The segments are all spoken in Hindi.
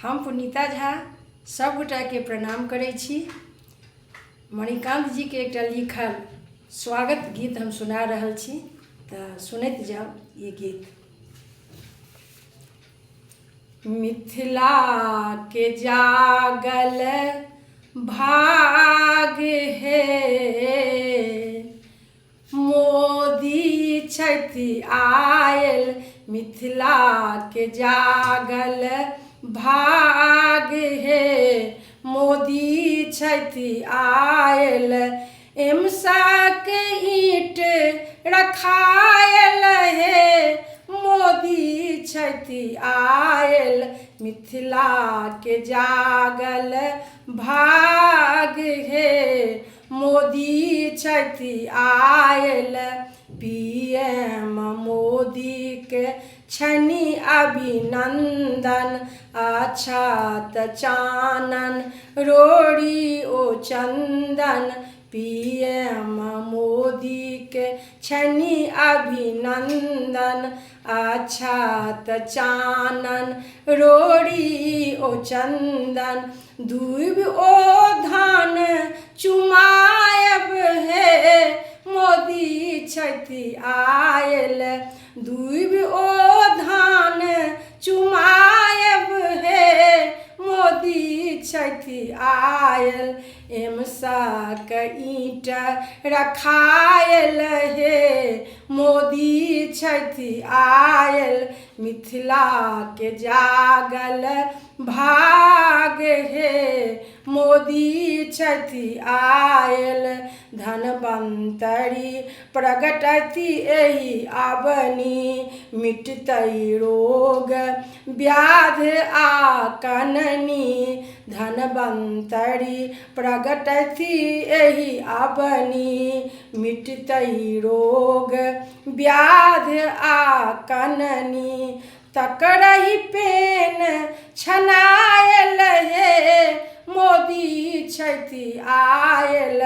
हम पुनीता झा सब गोटा के प्रणाम करै छी। मणिकांत जी के एकटा लिखल स्वागत गीत हम सुना रहल छी, तऽ सुनैत जाओ ये गीत। मिथिला के जागल भाग है, मोदी छथि आयल। मिथिला के जागल भाग है, मोदी छथि आयल। एमसा के ईंट रखायल है, मोदी छथि आयल। मिथिला के जागल भाग है, मोदी छथि आयल। पीएम मोदी के छनि अभिनंदन, अक्षत चानन रोड़ी ओ चंदन। पीएम मोदी के छनि अभिनंदन, अक्षत चानन रोड़ी ओ चंदन। दूब ओ धान चुमायब है, मोदी छथि आयल। दूब ओ धान चुमायब है, मोदी छथि आयल। एमसा के ईंट रखायल है, मोदी छथि आयल। मिथिला के जागल भाग है, मोदी छथि आयल। धनवंतरी प्रगटति एहि अबनी, मिटतै रोग व्याधि आ कननी। धनवंतरी प्रगटति एहि अबनी, मिटतै रोग व्याधि आ कननी। तकरहि पेन छनायल है, मोदी छथि आयल।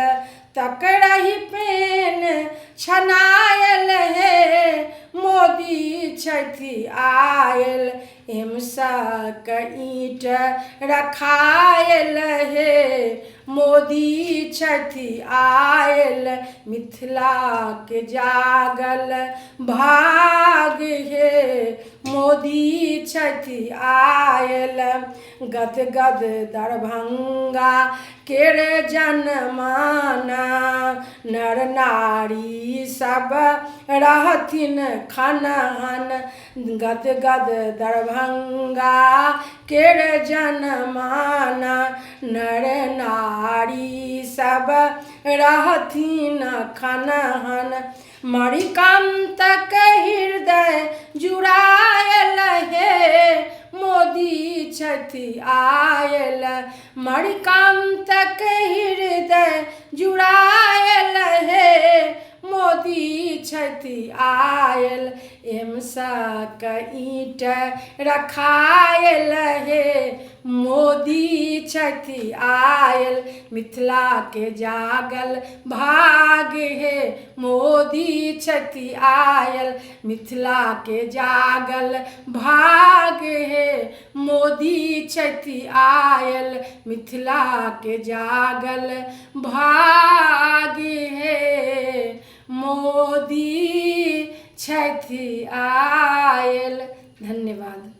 तकरहि पेन छनायल है, मोदी छथि आयल। एमसा के ईंट रखायल है, मोदी छथि आयल। मिथिला के जागल भाग है, मोदी छथि आयल। गदगद दरभंगा केर जनमाना, नर नारी सब रहथिन खनहन। गदगद दरभंगा केर जनमाना, नर नारी सब रहथिन खनहन। मणिकांत के हृदय जुड़ायल है, मोदी छथि आयल। मणिकांत के हृदय जुड़ायल है, मोदी छथि आयल। एमसा के ईंट रखायल है, मोदी छथि आयल। मिथिला के जागल भाग है, मोदी छथि आयल। मिथिला के जागल भाग है, मोदी छथि आयल। मिथिला के जागल भाग है, मोदी छथि आयल। धन्यवाद।